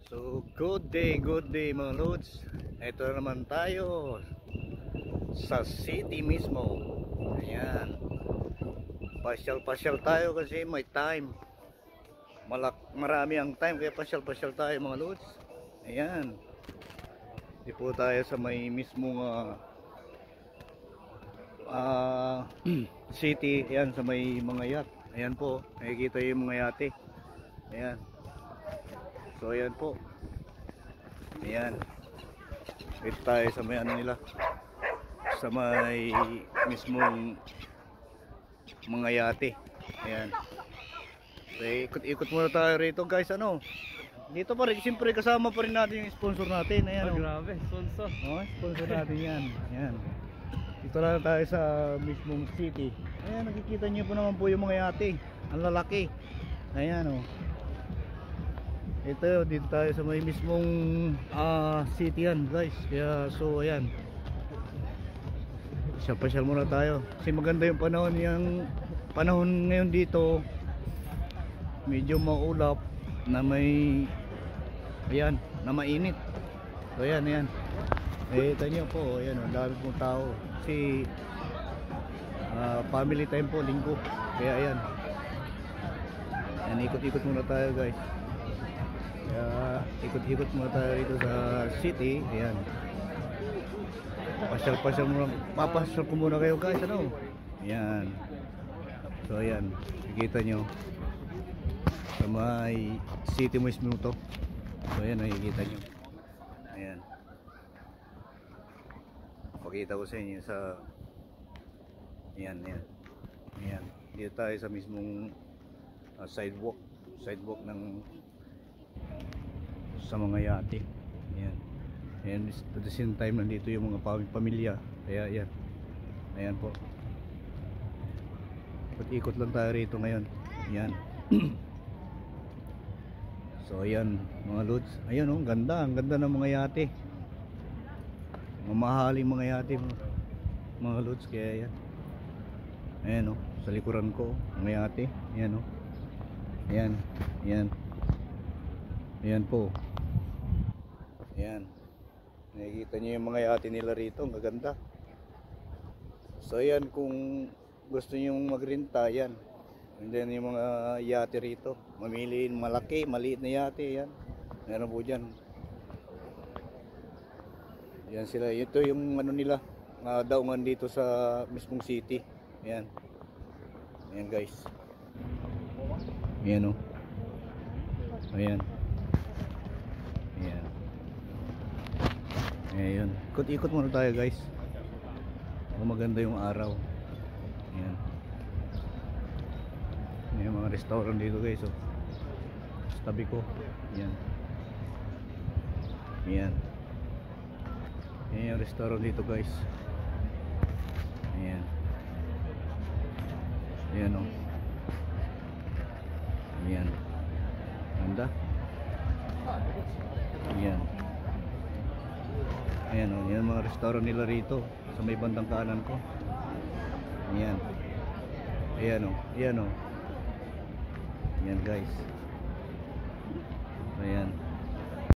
So good day mga lods. Ito na naman tayo sa city mismo. Ayan, pasyal tayo kasi may time. Marami ang time, kaya pasyal tayo mga lods. Ayan, di po tayo sa may mismong city. Ayan, sa may mga yacht. Ayan po, nakikita yung mga yate. Ayan. So ayan po. Ayan. Ito tayo sa may ano nila, sa may mismong mga yate. Ayan. So ikot muna tayo rito guys. Ano, dito pa rin, siyempre kasama pa rin natin yung sponsor natin. Ayan, oh, grabe, sponsor. Oh, sponsor natin yan. Ayan. Dito lang tayo sa mismong city. Ayan, nakikita nyo po naman po yung mga yate. Ang lalaki. Ayan, oh. Ito, dito tayo sa may mismong city yan guys. Kaya so ayan, pasyal muna tayo kasi maganda yung panahon ngayon dito. Medyo maulap na may, ayan, na mainit. So ayan. Ito nyo po, ayan, ang dami pong tao kasi family time po, linggo. Kaya ayan, ikot-ikot muna tayo guys. Kaya ikot-ikot muna tayo dito sa city. Ayan, pasyal muna, papasyal ko muna kayo guys. Ano, ayan. So ayan, nakikita nyo sa may city mismo to. So ayan, nakikita nyo. Ayan, pakita ko sa inyo sa ayan. Dito tayo sa mismong sidewalk ng sa mga yate. Ayan. And at the same time nandito yung mga pamilya. Kaya ayan. Ayan po. Ikot lang tayo rito ngayon. Ayan. So ayan mga lods. Ayan, oh, ang ganda ng mga yate. Mamahaling mga yate mga lods. Kaya ayan. Ayan, oh, sa likuran ko mga yate. Ayan, oh. Ayan po. Ayan, nakikita nyo yung mga yate nila rito. Ang gaganda. So ayan, kung gusto nyo magrenta, ayan, andyan yung mga yate rito. Mamili malaki, maliit na yate. Ayan, meron po dyan. Ayan sila. Ito yung ano nila, daungan dito sa mismong city. Ayan. Ayan guys. Ayan, oh. Ayan. Ayan. Ikot muna tayo guys. Maganda yung araw. Ayan. May mga restaurant dito guys, oh. Sa tabi ko. Ayan. Ayan yung restaurant dito guys. Ayan. Ayan, oh. Ayan. Ganda. Ayan. Ayan, oh, yan mga restaurant nila rito sa may bandang kanan ko. Ayan. Ayan, oh. Ayan, oh. Ayan guys. Ayan.